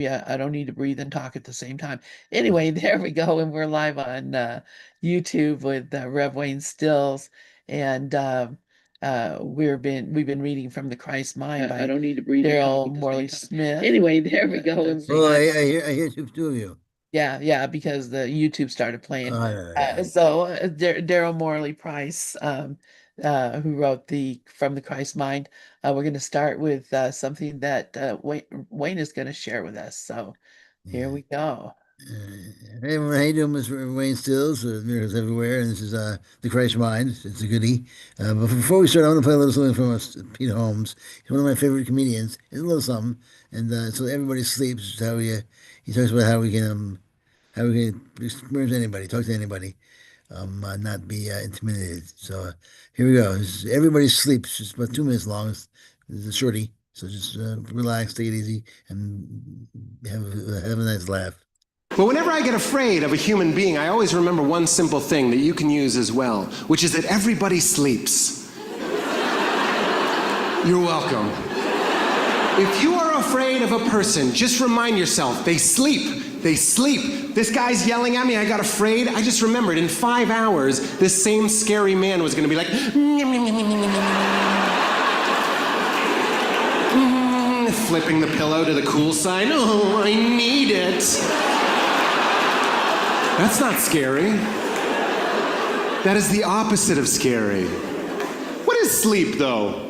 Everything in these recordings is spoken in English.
Yeah, I don't need to breathe and talk at the same time. Anyway, there we go, and we're live on YouTube with Rev Wayne Stills, and we've been reading from the Christ Mind I by don't need to breathe and talk Daryl at the same Morley time. Smith. Anyway, there we go. And we're Oh, live. I hear two of you. Yeah, because the YouTube started playing. Yeah. Daryl Morley Price, who wrote the From the Christ Mind. We're going to start with something that Wayne is going to share with us. So here Yeah. we go. Hey, everyone, how you doing? Mr. Wayne Stills, Miracles Everywhere, and this is The Christ Mind. It's a goodie. But before we start, I want to play a little something from Pete Holmes. He's one of my favorite comedians. It's a little something, and so everybody sleeps. How he talks about how we can experience anybody, talk to anybody, not be intimidated. So here we go. Everybody sleeps. It's about 2 minutes long. It's a shorty. So just relax, take it easy, and have a nice laugh. But whenever I get afraid of a human being, I always remember one simple thing that you can use as well, which is that everybody sleeps. You're welcome. If you are afraid of a person, just remind yourself, they sleep. They sleep. This guy's yelling at me, I got afraid. I just remembered in 5 hours, this same scary man was gonna be like, flipping the pillow to the cool side. Oh, I need it. That's not scary. That is the opposite of scary. What is sleep, though?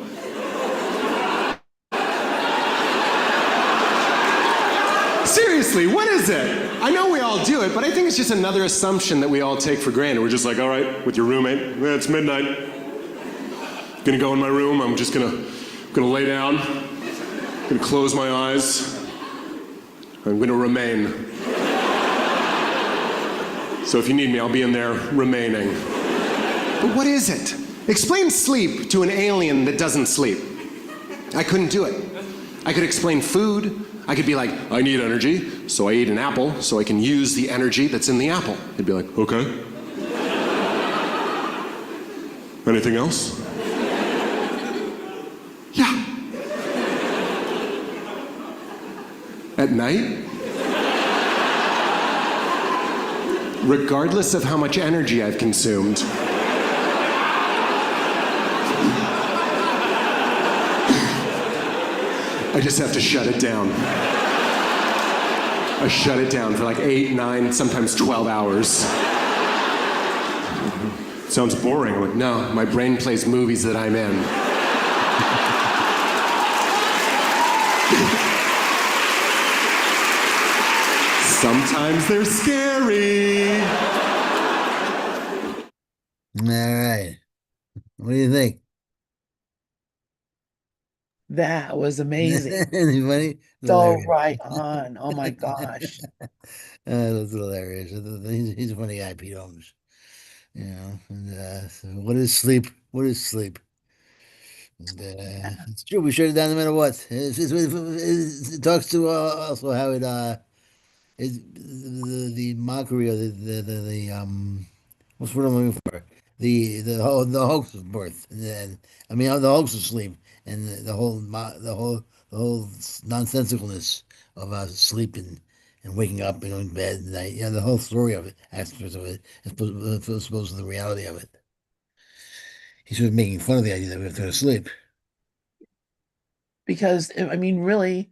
Seriously, what is it? I know we all do it, but I think it's just another assumption that we all take for granted. We're just like, all right, with your roommate, yeah, it's midnight. Gonna go in my room, I'm just gonna lay down, gonna close my eyes, I'm gonna remain. So if you need me, I'll be in there remaining. But what is it? Explain sleep to an alien that doesn't sleep. I couldn't do it. I could explain food. I could be like, I need energy, so I eat an apple so I can use the energy that's in the apple. He'd be like, okay. Anything else? Yeah. At night? Regardless of how much energy I've consumed, I just have to shut it down. I shut it down for like 8, 9, sometimes 12 hours. Sounds boring. I'm like, no, my brain plays movies that I'm in. Sometimes they're scary. All right. What do you think? That was amazing. Anybody? So Hilarious. right on. Oh my gosh. That's hilarious. He's a funny guy, Pete Holmes. And so what is sleep? What is sleep? And, it's true. We shut it down no matter what. It talks to also how it is the mockery of the what's what I'm looking for? The hoax of birth. And I mean the hoax of sleep and the whole nonsensicalness of sleeping and waking up and going to bed and night. Yeah, the whole story of it, aspects of it, as opposed to the reality of it. He's sort of making fun of the idea that we have to go to sleep. Because I mean, really,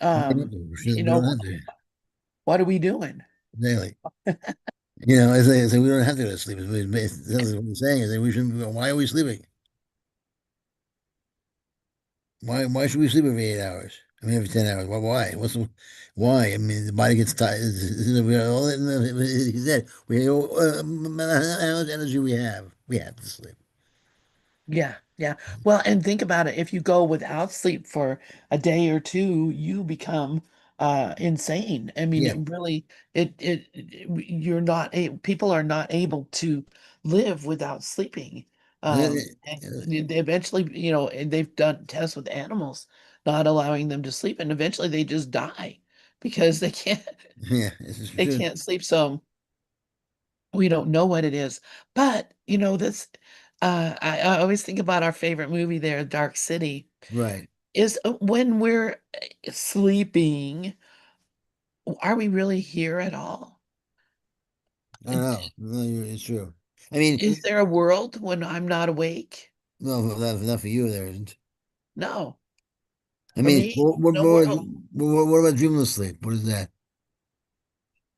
We don't have um, to. you We don't know, have to what are we doing? daily. I say we don't have to go to sleep. What we're saying is that we shouldn't. Why are we sleeping? Why should we sleep every 8 hours? I mean, every 10 hours. Why? Why? I mean, the body gets tired. He said, no matter how much energy we have to sleep. Yeah. Well, and think about it. If you go without sleep for a day or two, you become insane. I mean, Yeah. it really you're not a people are not able to live without sleeping. And they eventually, and they've done tests with animals, not allowing them to sleep, and eventually they just die because they can't Yeah, this is they true. can't sleep. So we don't know what it is. But, this I always think about our favorite movie there, Dark City, Right. is when we're sleeping, are we really here at all? I don't know. No, it's true. I mean, Is there a world when I'm not awake? no, not for you, there isn't. No. I For mean, me, no world. what about dreamless sleep? What is that?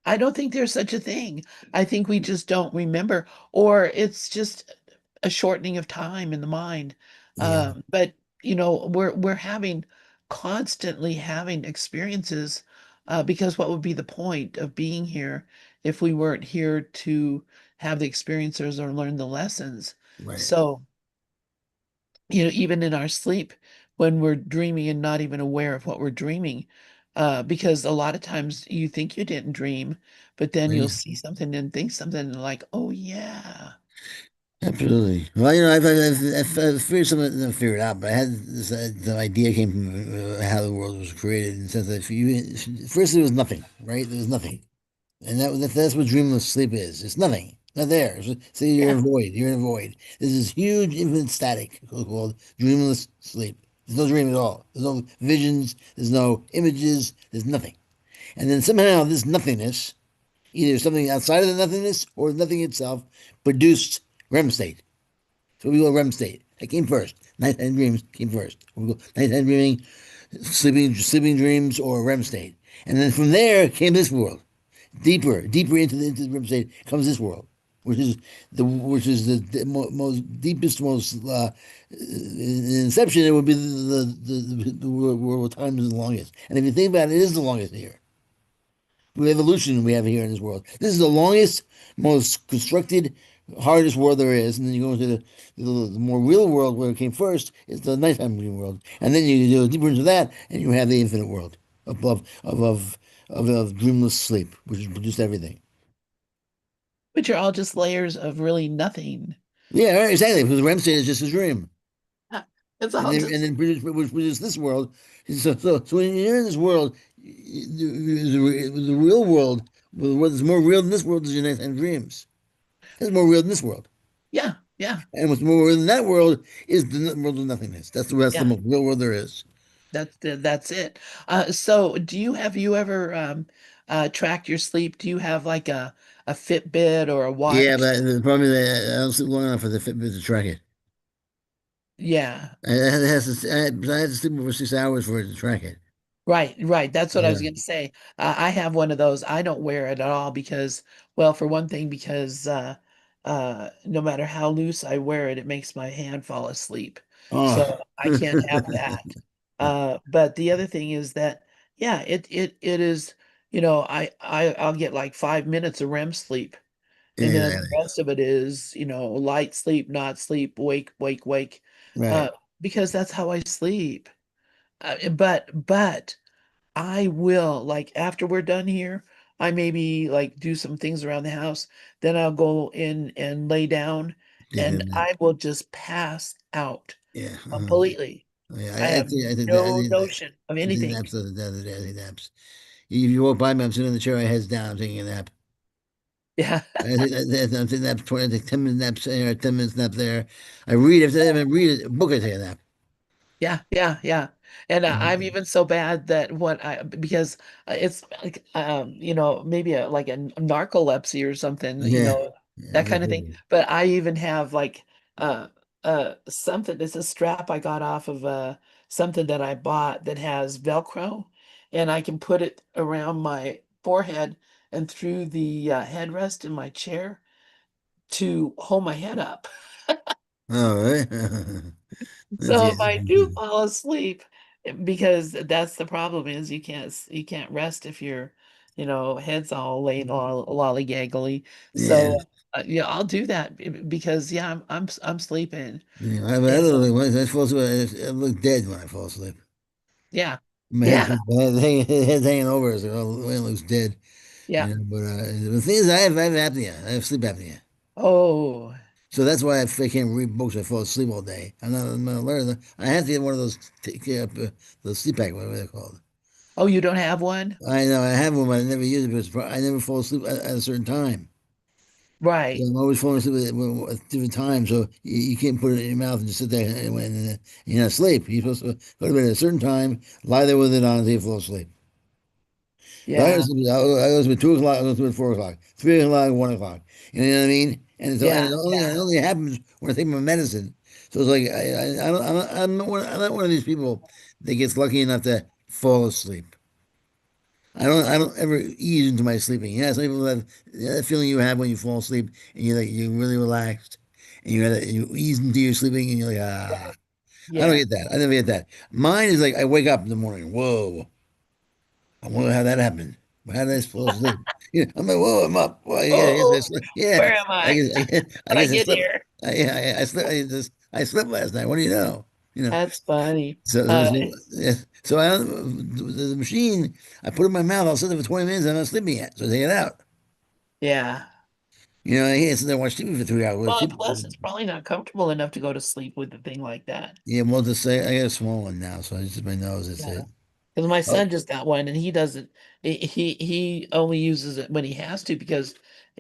I don't think there's such a thing. I think we just don't remember, or it's just a shortening of time in the mind. Yeah, But we're having constantly having experiences, because what would be the point of being here if we weren't here to have the experiences or learn the lessons? right. So, even in our sleep, when we're dreaming and not even aware of what we're dreaming, because a lot of times you think you didn't dream, but then you'll Right. see something and think something and like, oh yeah, Absolutely. Well, I've figured something, not figured out, but I had this the idea came from how the world was created, in the sense that if you first there was nothing, right? There was nothing, and that's what dreamless sleep is. It's nothing, not there. So you're yeah, in a void. You're in a void. There's this huge infinite static called dreamless sleep. There's no dream at all. There's no visions. There's no images. There's nothing. And then somehow this nothingness, either something outside of the nothingness or nothing itself, produced REM state. So we go REM state. That came first. Nighttime dreams came first. We go nighttime dreaming, sleeping dreams, or REM state. And then from there came this world. Deeper into the REM state comes this world, which is the most deepest, most in inception. It would be the world where time is the longest. And if you think about it, it is the longest here. The evolution we have here in this world. This is the longest, most constructed, hardest world there is. And then you go into the more real world where it came first, is the nighttime dream world. And then you go deeper into that, and you have the infinite world of dreamless sleep, which has produced everything. which are all just layers of really nothing. Yeah, right, exactly. Because the REM state is just a dream. Yeah, it's And all then just which produce this world. So when you're in this world, the real world, the world that's more real than this world is your nighttime dreams. It's more real than this world. yeah, yeah, And what's more real than that world is the world of nothingness. That's the yeah. most real world there is. That's it. So have you ever tracked your sleep? Do you have like a Fitbit or a Yeah, watch? but the problem is that I don't sleep long enough for the Fitbit to track it. Yeah. I had to sleep over 6 hours for it to track it. Right, right. That's what I was Yeah. going to say. I have one of those. I don't wear it at all because, well, for one thing, because no matter how loose I wear it, it makes my hand fall asleep. Oh. So I can't have that. But the other thing is that, yeah, it is, I'll get like 5 minutes of REM sleep, and then the Exactly. rest of it is, light sleep, not sleep, wake, wake, wake, Right. uh, because that's how I sleep. But I will, like, after we're done here, I maybe like do some things around the house. Then I'll go in and lay down Take a and nap. I will just pass out Yeah. completely. Yeah. I have I think that no notion of I take anything. naps the other day. I take naps. If you walk by me, I'm sitting in the chair, my head's down, I'm taking a nap. Yeah. I'm taking naps 20, I take 10 minute naps here, 10 minutes nap there. I read, if I read a book, I take a nap. Yeah, yeah, yeah. And I'm Mhm. even so bad that because it's like, maybe like a narcolepsy or something, Yeah. that Yeah. kind of thing. But I even have like uh something, it's a strap I got off of something that I bought that has Velcro, and I can put it around my forehead and through the headrest in my chair to hold my head up. All right. That's So yeah. if I do fall asleep, because that's the problem is you can't rest if your, head's all laying lollygaggly. Yeah. So yeah, I'll do that because yeah, I'm sleeping. Yeah. And, I fall asleep, I look dead when I fall asleep. yeah, My yeah, head's hanging over, so it looks dead. yeah. But the thing is, I have apnea. I have sleep apnea. Oh, So that's why if I can't read books, I fall asleep all day. I'm not learning. I have to get one of those those sleep pack, whatever they're called. oh, you don't have one? I know I have one, but I never use it because I never fall asleep at a certain time. So Right. I'm always falling asleep at different times. So you can't put it in your mouth and just sit there and you're not asleep. You're supposed to go to bed at a certain time, lie there with it on until you fall asleep. So I go to Yeah. sleep, I go to sleep at 2 o'clock, I go to sleep at 4 o'clock, 3 o'clock, 1 o'clock. You know what I mean? And so, and Yeah. it Yeah. only happens when I take my medicine. So it's like I'm not one of these people that gets lucky enough to fall asleep. I don't ever ease into my sleeping. Yeah, some people have that feeling you have when you fall asleep and you're really relaxed and you ease into your sleeping and you're like, ah. Right. I don't Yeah. get that. I never get that. Mine is like I wake up in the morning. Whoa. I wonder how that happened. How did I fall asleep? I'm like, whoa, I'm up. Well, yeah, I guess I Oh, slept. Yeah, where am I? I How'd I guess I get slept. here? I slept. I slept last night. What do you know? You know. That's funny. So, so, so, yeah. So the machine I put in my mouth. I'll sit there for 20 minutes. And I'm not sleeping yet. So I take it out. Yeah. I can't sit there and watch TV for 3 hours. Well, and plus it's probably not comfortable enough to go to sleep with a thing like that. Yeah, well, to say I got a small one now, so I just my nose. That's Yeah. it. Because my Oh, son just got one and he doesn't he only uses it when he has to because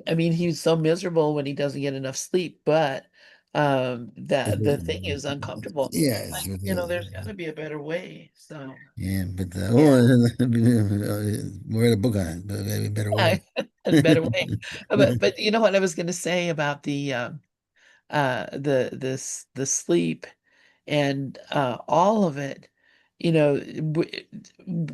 I mean he's so miserable when he doesn't get enough sleep, but that the thing is uncomfortable. yeah, it's Like, ridiculous. there's gotta be a better way. So Yeah, but yeah. we read a book on it, but maybe a better Yeah, way. a better way. But you know what I was gonna say about the sleep and all of it,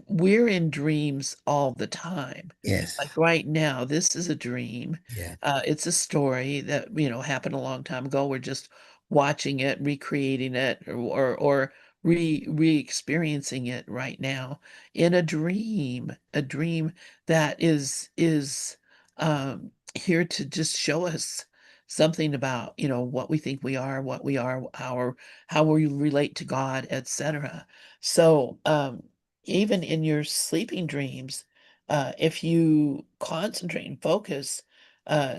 we're in dreams all the time. Yes. Like right now, this is a dream. Yeah. It's a story that happened a long time ago. We're just watching it, recreating it, or re-experiencing it right now in a dream that is here to just show us something about what we think we are, what we are, how we relate to God, etc. So even in your sleeping dreams, if you concentrate and focus,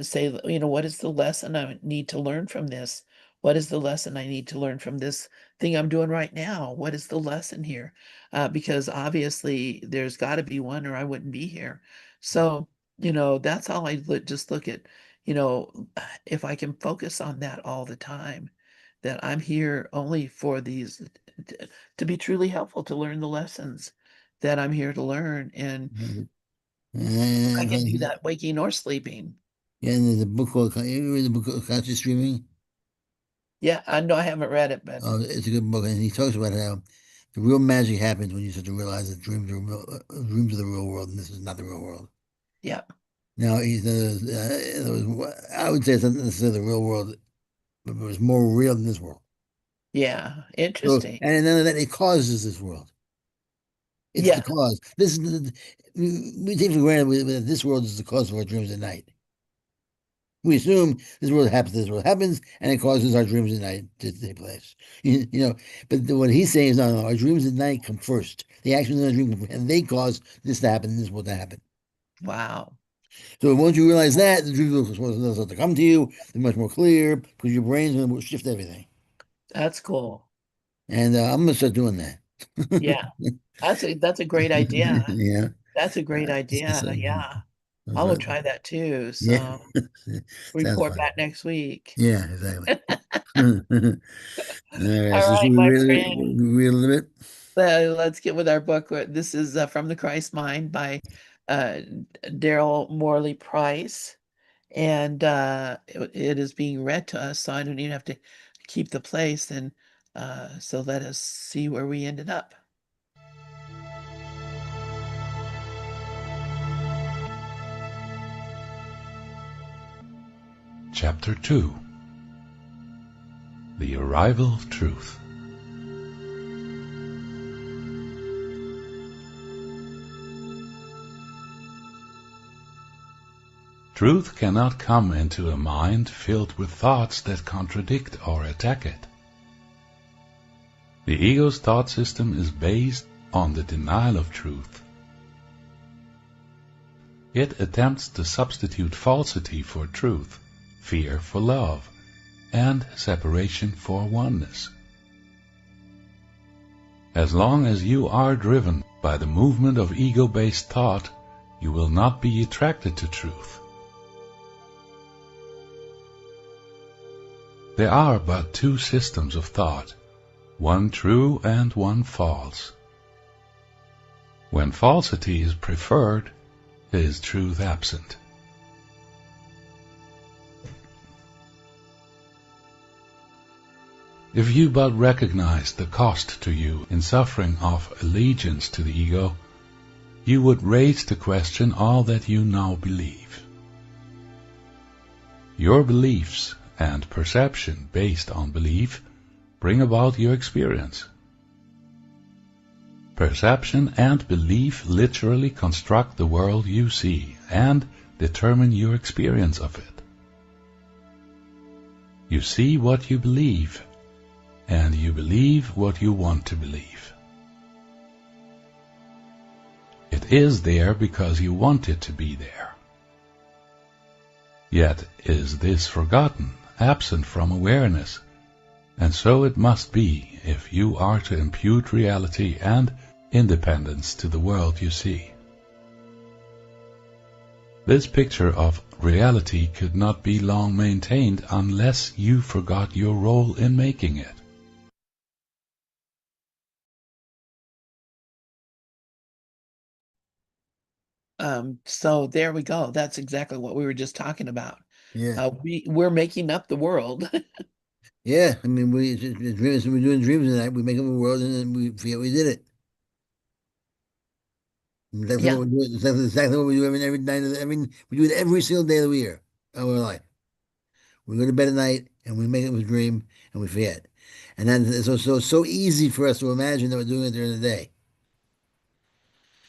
say, what is the lesson I need to learn from this? What is the lesson I need to learn from this thing I'm doing right now? What is the lesson here? Because obviously there's got to be one, or I wouldn't be here. So that's all just look at, you know, if I can focus on that all the time, that I'm here only for these to be truly helpful, to learn the lessons that I'm here to learn. And I can do And, that waking or sleeping. yeah, and there's a book called, you read the book called Conscious Dreaming? Yeah, I know I haven't read it, but It's a good book, and he talks about how the real magic happens when you start to realize that dreams are the real world, and this is not the real world. yeah, Now, I would say it's not necessarily the real world, but it was more real than this world. yeah, So, interesting. and none of that, it causes this world. It's the Yeah, cause. We take for granted that this world is the cause of our dreams at night. We assume this world happens, and it causes our dreams at night to take place. But what he's saying is, no, our dreams at night come first. The actions in our dream, and they cause this to happen, this world to happen. wow, So once you realize that, the dreams will start to come to you. They're much more clear because your brain's going to shift everything. that's cool. And I'm going to start doing that. Yeah, that's a great idea. Yeah. That's a great idea. So, Yeah, I will so, try that too. yeah. So Sounds report fun. back next week. Yeah, exactly. All right, All so should right, we my friend. read a little bit? Let's get with our book. This is From the Christ Mind by uh, Daryl Morley Price. And it is being read to us, so I don't even have to keep the place. And so let us see where we ended up. Chapter 2: The Arrival of Truth. Truth cannot come into a mind filled with thoughts that contradict or attack it. The ego's thought system is based on the denial of truth. It attempts to substitute falsity for truth, fear for love, and separation for oneness. As long as you are driven by the movement of ego-based thought, you will not be attracted to truth. There are but two systems of thought, one true and one false. When falsity is preferred, is truth absent. If you but recognize the cost to you in suffering of allegiance to the ego, you would raise to question all that you now believe. Your beliefs and perception based on belief bring about your experience. Perception and belief literally construct the world you see and determine your experience of it. You see what you believe, and you believe what you want to believe. It is there because you want it to be there. Yet is this forgotten, absent from awareness, and so it must be if you are to impute reality and independence to the world you see. This picture of reality could not be long maintained unless you forgot your role in making it. So there we go. That's exactly what we were just talking about. Yeah. We're making up the world. Yeah. I mean, we're doing dreams tonight. We make up a world and then we forget we did it. Exactly Yeah. what we do. Exactly what we do every night. We do it every single day of the year of our life. We go to bed at night and we make up a dream and we forget. And then it's so easy for us to imagine that we're doing it during the day.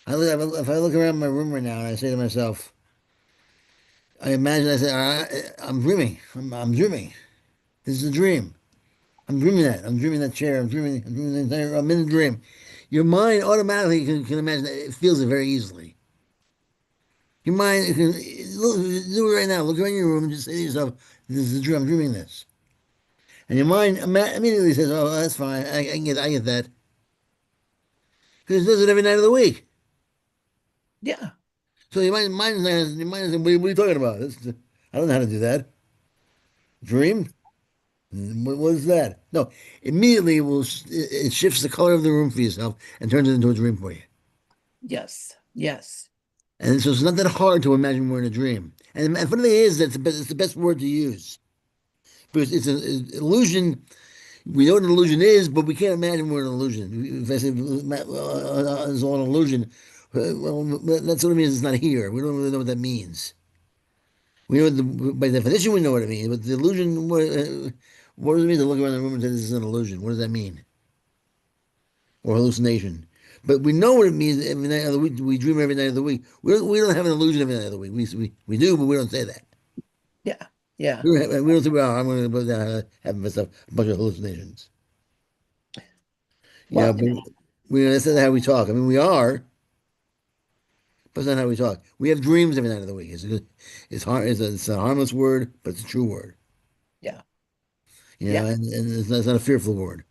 If I look around my room right now and I say to myself, I imagine I say, I'm dreaming. I'm dreaming. This is a dream. I'm dreaming that. I'm dreaming that chair. I'm dreaming the entire, I'm in a dream. Your mind automatically can imagine that. It feels it very easily. Your mind can do it right now. Look around your room and just say to yourself, "This is a dream. I'm dreaming this." And your mind immediately says, "Oh, that's fine. I get that." Because it does it every night of the week. Yeah. So your mind is saying, what are you talking about? I don't know how to do that. Dream? What is that? No, immediately it shifts the color of the room for yourself and turns it into a dream for you. Yes. Yes. And so it's not that hard to imagine we're in a dream. And the funny thing is, it's the best word to use because it's an illusion. We know what an illusion is, but we can't imagine we're in an illusion. If I say it's all an illusion, well, that's what it means. It's not here. We don't really know what that means. We know by definition we know what it means, but the illusion. What does it mean to look around the room and say this is an illusion? What does that mean? Or hallucination? But we know what it means every night of the week. We dream every night of the week. We don't have an illusion every night of the week. We do, but we don't say that. Yeah. Yeah. We don't say, well, I'm going to put down having myself a bunch of hallucinations. Well, But that's not how we talk. I mean, we are, but it's not how we talk. We have dreams every night of the week. It's a harmless word, but it's a true word. yeah. You know, Yeah. and it's not a fearful word.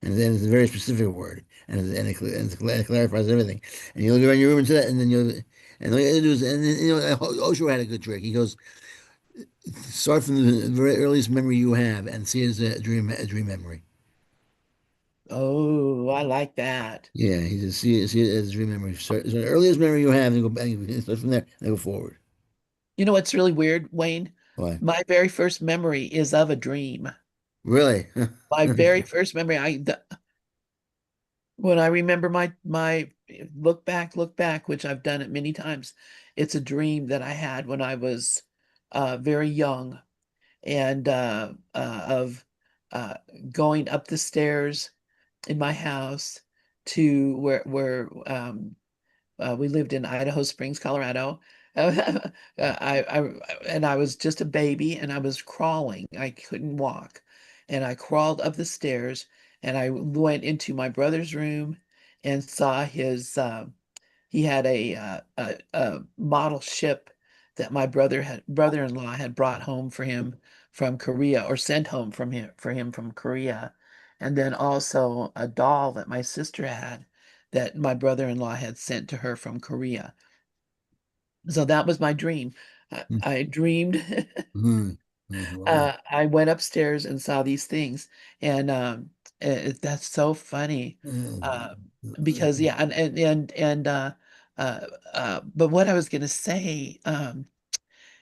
And then it's a very specific word, and it clarifies everything. And you look around your room and say that, and then and all you have to do is, and then, Osho had a good trick. He goes, start from the very earliest memory you have, and see it as a dream memory. Oh, I like that. Yeah, he just see it as a dream memory. So the earliest memory you have, and go back, and start from there, and go forward. You know what's really weird, Wayne? Why? My very first memory is of a dream. Really? My very first memory, when I remember my look back, which I've done it many times, it's a dream that I had when I was very young and of uh, going up the stairs in my house to where we lived in Idaho Springs, Colorado. And I was just a baby and I was crawling. I couldn't walk. And I crawled up the stairs and I went into my brother's room and saw he had a model ship that my brother-in-law had brought home for him from Korea or sent home for him from Korea. And then also a doll that my sister had that my brother-in-law had sent to her from Korea. So that was my dream. I dreamed Mhm. Wow. I went upstairs and saw these things, and that's so funny. Uh, Uh, because yeah, and But what I was going to say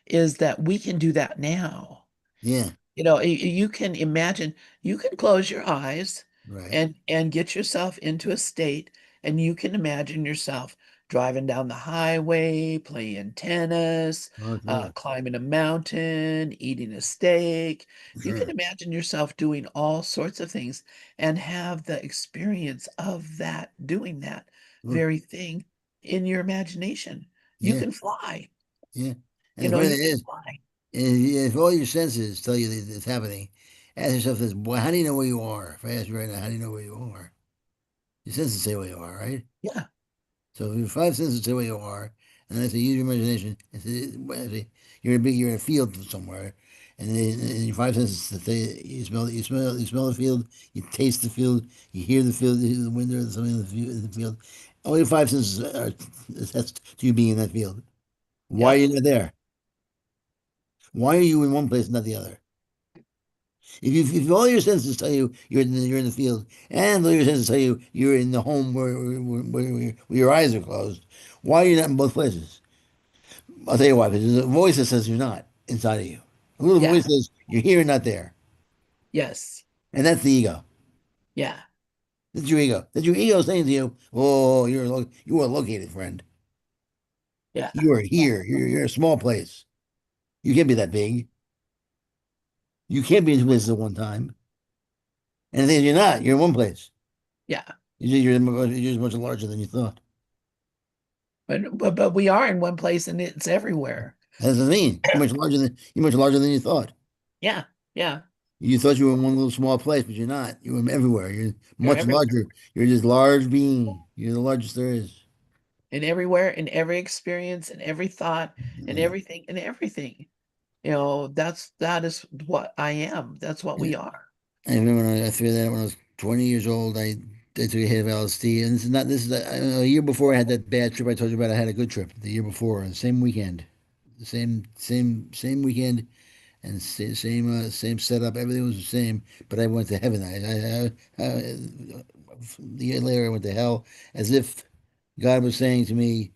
is that we can do that now. Yeah. You know, you can imagine, you can close your eyes Right. and get yourself into a state, and you can imagine yourself driving down the highway, playing tennis, Oh, sure. climbing a mountain, eating a steak. You can Sure. imagine yourself doing all sorts of things and have the experience of that, doing that Sure. very thing in your imagination. You Yeah. can fly, Yeah. And you the know, funny you thing can is, fly. if all your senses tell you that it's happening, ask yourself this: Well, how do you know where you are? If I ask you right now, how do you know where you are? Your senses say where you are, right? Yeah, So if your five senses say where you are, and I say use your imagination, and say, well, I say, you're in a field somewhere, and your five senses say you smell the field, you taste the field, you hear the field, you hear the wind or something in the field. All your five senses are attest to you being in that field. Why are yeah, you not there? Why are you in one place and not the other? If all your senses tell you you're in the field, and all your senses tell you you're in the home where your eyes are closed, why are you not in both places? I'll tell you why. Because there's a voice that says you're not inside of you. A little yeah, voice says you're here and not there, yes, and that's the ego. yeah, That's your ego. That's your ego saying to you, "Oh, you are located, friend. yeah, You are here. You're in a small place. You can't be that big. You can't be in two places at one time." And the thing is, you're not. You're in one place. yeah. You're just much larger than you thought. But we are in one place and it's everywhere. That doesn't mean you're much larger than you thought. Yeah, yeah. You thought you were in one little small place, but you're not. You're everywhere. You're You're much everywhere. larger. You're this large being. You're the largest there is. And everywhere, in every experience, and every thought, and Yeah. everything, and everything. You know, that is what I am. That's what Yeah. we are. I remember when I figured that when I was 20 years old, I took a hit of LSD, and this is a year before I had that bad trip I told you about. I had a good trip the year before, the same weekend, the same weekend, and same setup. Everything was the same, but I went to heaven. The year later, I went to hell, as if God was saying to me,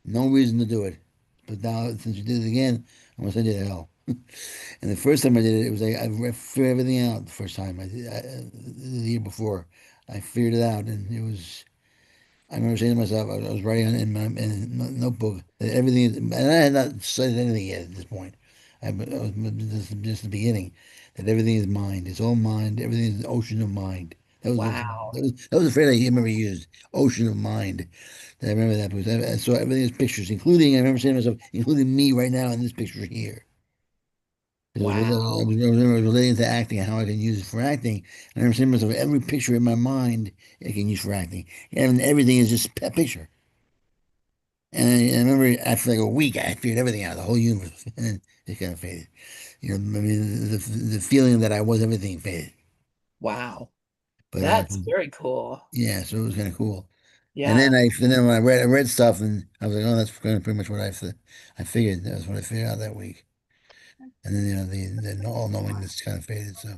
"No reason to do it, but now since you did it again, I'm gonna send you to hell." And the first time I did it, it was like I figured everything out. The first time the year before, I figured it out, and it was. I remember saying to myself, I was writing in my notebook that everything is, and I had not studied anything yet at this point. I was just the beginning, that everything is mind. It's all mind. Everything is an ocean of mind. Wow. That was the phrase I remember used, ocean of mind. I remember that because I saw everything is pictures, including I remember saying to myself, including me right now in this picture here. Because Wow. I was relating to acting and how I can use it for acting. And I remember saying to myself, every picture in my mind I can use for acting. And everything is just a picture. And I remember after like a week, I figured everything out, the whole universe, and then it kind of faded. I mean, the feeling that I was everything faded. Wow. But That's very cool. yeah, so it was kind of cool. Yeah. And then when I read stuff, and I was like, oh, that's kind of pretty much what I figured. That was what I figured out that week. And then the all knowingness kind of faded. So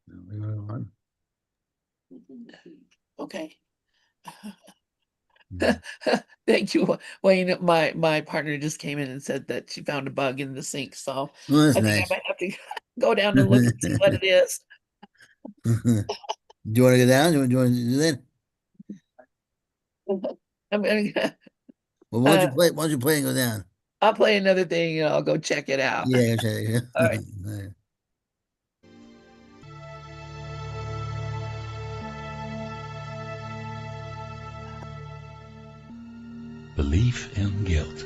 we went on. Okay. Mhm. Thank you, Wayne. My partner just came in and said that she found a bug in the sink, so Well, that's I think I nice. might have to go down and look and see what it is. Do you want to go down? Do you want to do that? I'm gonna Well, why don't uh, you play? Why don't you play and go down? I'll play another thing and I'll go check it out. Yeah, okay. All right. All right. Belief in guilt.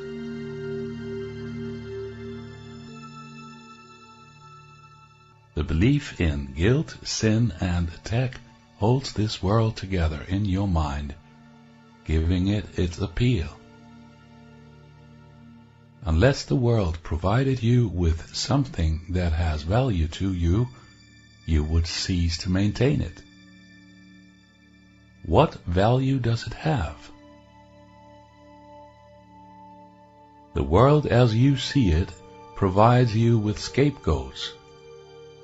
The belief in guilt, sin, and attack holds this world together in your mind, giving it its appeal. Unless the world provided you with something that has value to you, you would cease to maintain it. What value does it have? The world as you see it provides you with scapegoats,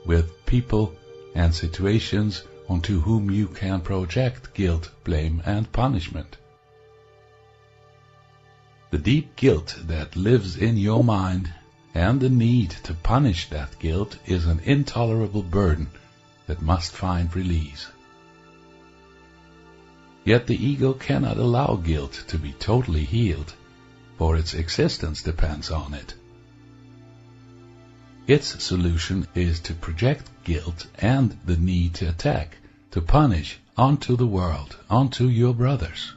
with people and situations onto whom you can project guilt, blame, and punishment. The deep guilt that lives in your mind and the need to punish that guilt is an intolerable burden that must find release. Yet the ego cannot allow guilt to be totally healed, for its existence depends on it. Its solution is to project guilt and the need to attack, to punish, onto the world, onto your brothers.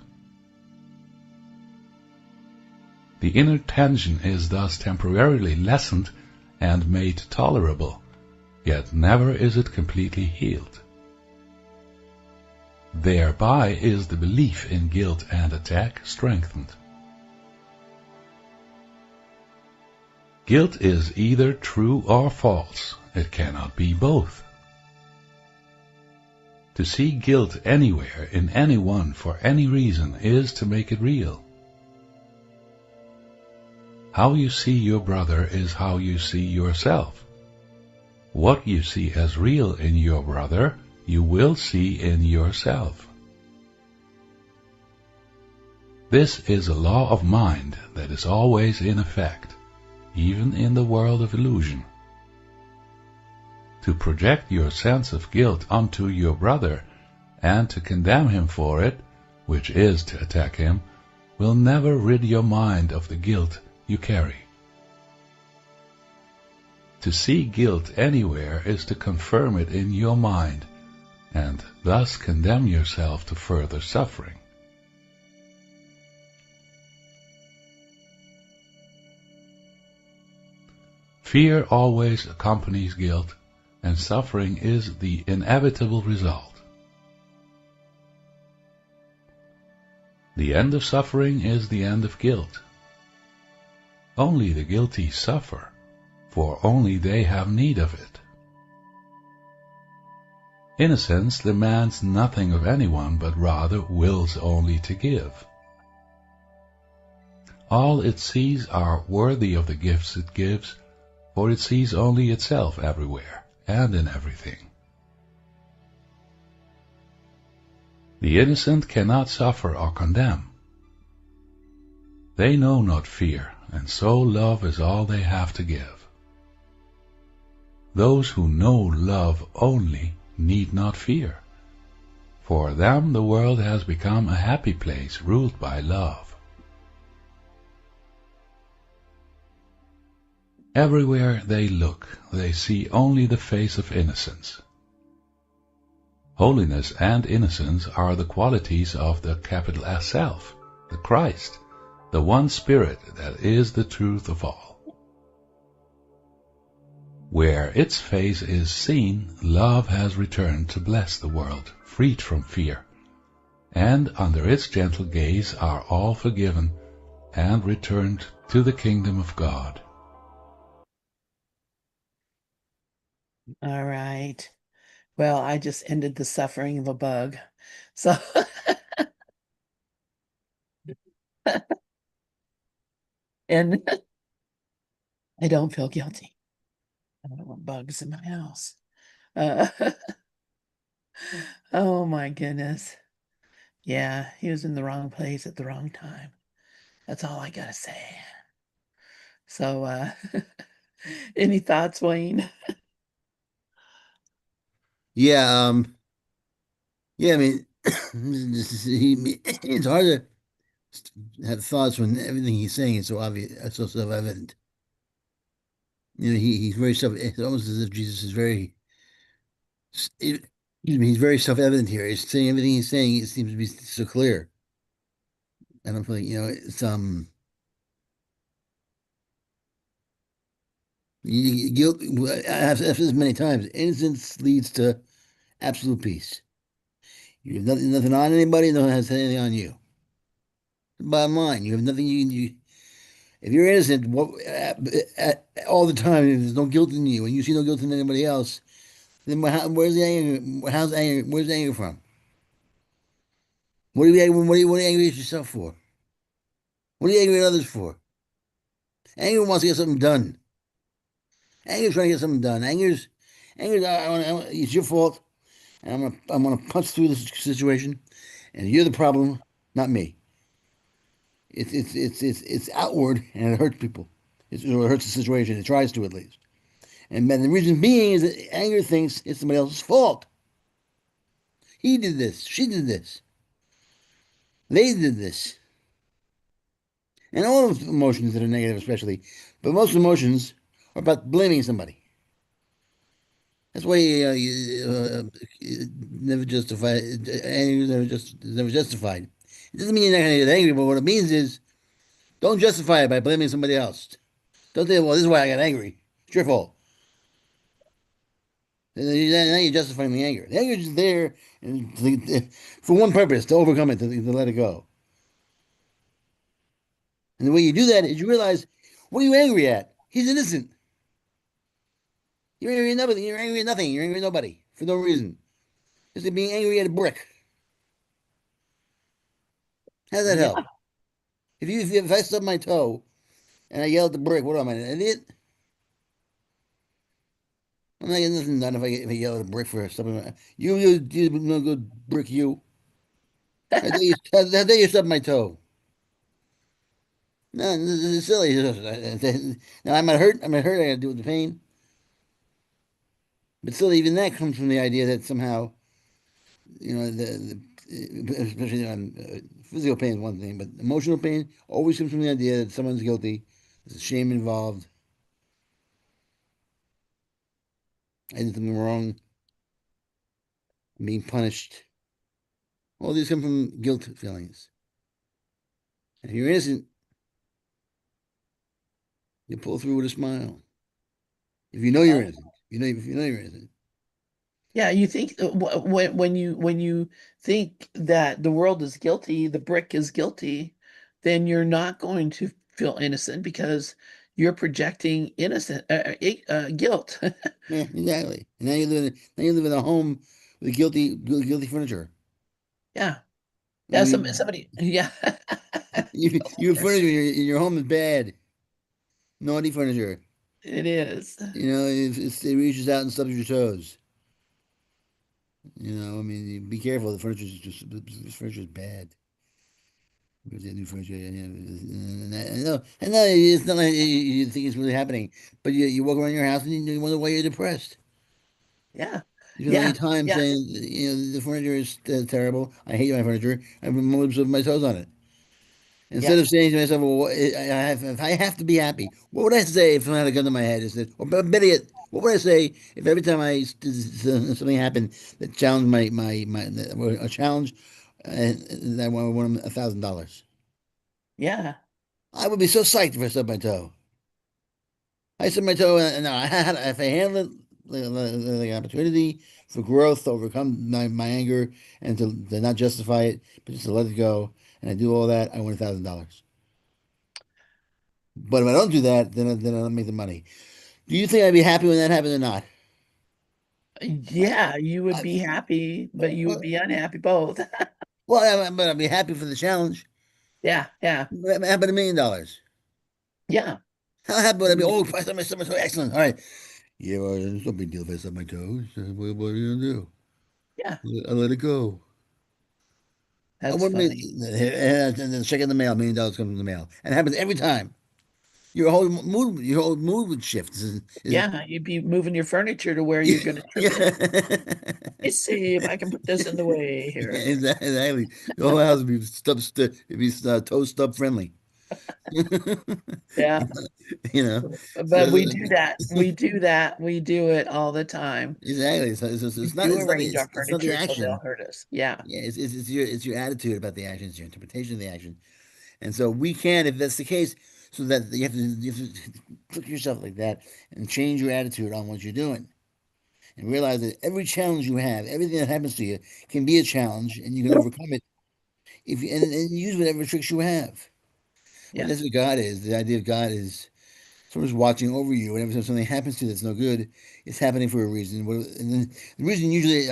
The inner tension is thus temporarily lessened and made tolerable, yet never is it completely healed. Thereby is the belief in guilt and attack strengthened. Guilt is either true or false. It cannot be both. To see guilt anywhere, in anyone, for any reason, is to make it real. How you see your brother is how you see yourself. What you see as real in your brother, you will see in yourself. This is a law of mind that is always in effect, even in the world of illusion. To project your sense of guilt onto your brother and to condemn him for it, which is to attack him, will never rid your mind of the guilt you carry. To see guilt anywhere is to confirm it in your mind and thus condemn yourself to further suffering. Fear always accompanies guilt, and suffering is the inevitable result. The end of suffering is the end of guilt. Only the guilty suffer, for only they have need of it. Innocence demands nothing of anyone, but rather wills only to give. All it sees are worthy of the gifts it gives, for it sees only itself everywhere and in everything. The innocent cannot suffer or condemn. They know not fear, and so love is all they have to give. Those who know love only need not fear. For them the world has become a happy place ruled by love. Everywhere they look, they see only the face of innocence. Holiness and innocence are the qualities of the capital S Self, the Christ, the one Spirit that is the truth of all. Where its face is seen, love has returned to bless the world, freed from fear, and under its gentle gaze are all forgiven and returned to the kingdom of God. All right. Well, I just ended the suffering of a bug. So and I don't feel guilty. I don't want bugs in my house. Uh, oh my goodness. Yeah, he was in the wrong place at the wrong time. That's all I gotta say. So any thoughts, Wayne? Yeah, yeah. I mean, it's hard to have thoughts when everything he's saying is so obvious, so self-evident. You know, he's very self. It's almost as if Jesus is very. Excuse me, he's very self-evident here. He's saying everything he's saying. It seems to be so clear, and I'm feeling, it's guilt. I've said this many times. Innocence leads to absolute peace. You have nothing on anybody. No one has anything on you. Bottom line, you have nothing. If you're innocent, all the time, if there's no guilt in you, and you see no guilt in anybody else, then where's the anger? How's anger? Where's the anger from? What are you angry at yourself for? What are you angry at others for? Anger wants to get something done. Anger's trying to get something done. Anger, it's your fault, and I'm gonna punch through this situation, and you're the problem, not me. It's outward, and it hurts people. It hurts the situation. It tries to, at least. And the reason being is that anger thinks it's somebody else's fault. He did this. She did this. They did this. And all of emotions that are negative, especially, but most emotions are about blaming somebody. That's why never justify anger is never justified. It doesn't mean you're not going to get angry, but what it means is don't justify it by blaming somebody else. Don't say, "Well, this is why I got angry. It's your fault." And then now you're justifying the anger. The anger is just there for one purpose: to overcome it, to let it go. And the way you do that is you realize, what are you angry at? He's innocent. You're angry at nothing. You're angry at nothing. You're angry at nobody for no reason. Just like being angry at a brick. How does that Yeah, help? If I stub my toe and I yell at the brick, what am I, an idiot? I'm not getting nothing done if I yell at a brick for stubbing you no good brick you. How dare you stub my toe? No, this is silly. Now I'm gonna hurt. I gotta deal with the pain. But still, even that comes from the idea that somehow, especially on physical pain is one thing, but emotional pain always comes from the idea that someone's guilty. There's shame involved. I did something wrong. I'm being punished. All these come from guilt feelings. And if you're innocent, you pull through with a smile. If you know you're innocent, if you know you're innocent. yeah. You think when you think that the world is guilty, the brick is guilty, then you're not going to feel innocent because you're projecting innocent guilt. Yeah, exactly. And now you live in a home with guilty furniture. Yeah, I yeah. mean, Somebody, yeah, your furniture in your home is bad, naughty furniture. it is. It reaches out and stubs your toes. I mean, be careful. This furniture is bad. Because they new furniture, I know it's not like you think it's really happening, but you walk around your house and you wonder why you're depressed. Yeah, You spend all your yeah, time yeah, saying, the furniture is terrible. I hate my furniture. I put my toes on it. Instead yeah, of saying to myself, well, if I have to be happy, what would I say if I had a gun to my head? Or better yet, what would I say if every time something happened that challenged a challenge, and I won $1,000? yeah, I would be so psyched if I stubbed my toe. I stubbed my toe, and if I handle it like an opportunity for growth to overcome my anger and to not justify it, but just to let it go, and I do all that, I win $1,000. But if I don't do that, then I don't make the money. Do you think I'd be happy when that happened or not? yeah. You would I, be happy, but you would well, be unhappy both. but I'd be happy for the challenge. Yeah, yeah, But I'm happy $1,000,000. yeah, How happy would I be? Oh, I stubbed my toe. Excellent. All right. Yeah, well, it's no big deal if I stub my toes. What are you gonna do? yeah. I let it go. I That's wouldn't be, funny. and then check in the mail. $1,000,000 comes in the mail, and it happens every time. Your whole mood would shift. Yeah, you'd be moving your furniture to where you're going to trip it. Let's see if I can put this in the way Yeah, here. exactly. The whole house would be toe stub friendly. Yeah, You know, but so we do that. We do that. We do it all the time. exactly. So We it's not do it's not arrange our it's not the furniture so they'll action. hurt us. Yeah, Yeah, it's your attitude about the action, it's your interpretation of the action. And so we can, if that's the case, so that you have to look at yourself like that and change your attitude on what you're doing. And realize that every challenge you have, everything that happens to you, can be a challenge, and you can overcome it if you and use whatever tricks you have. Well, yeah, that's what God is. The idea of God is someone's watching over you. Whenever something happens to you that's no good, it's happening for a reason. And then the reason usually,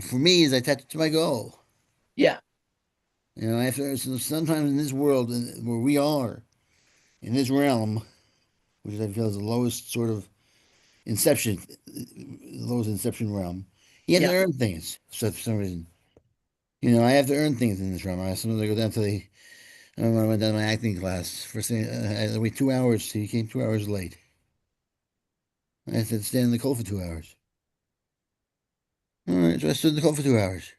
for me, is I attach it to my goal. yeah, So sometimes in this world where we are in this realm, which I feel is the lowest sort of Inception, lowest Inception realm. You have to Yeah. earn things. So for some reason, you know, I have to earn things in this realm. I sometimes I go down to the. I remember when I went down to my acting class. First thing, I had to wait 2 hours. So he came 2 hours late. I said, stand in the cold for 2 hours. All right, so I stood in the cold for 2 hours.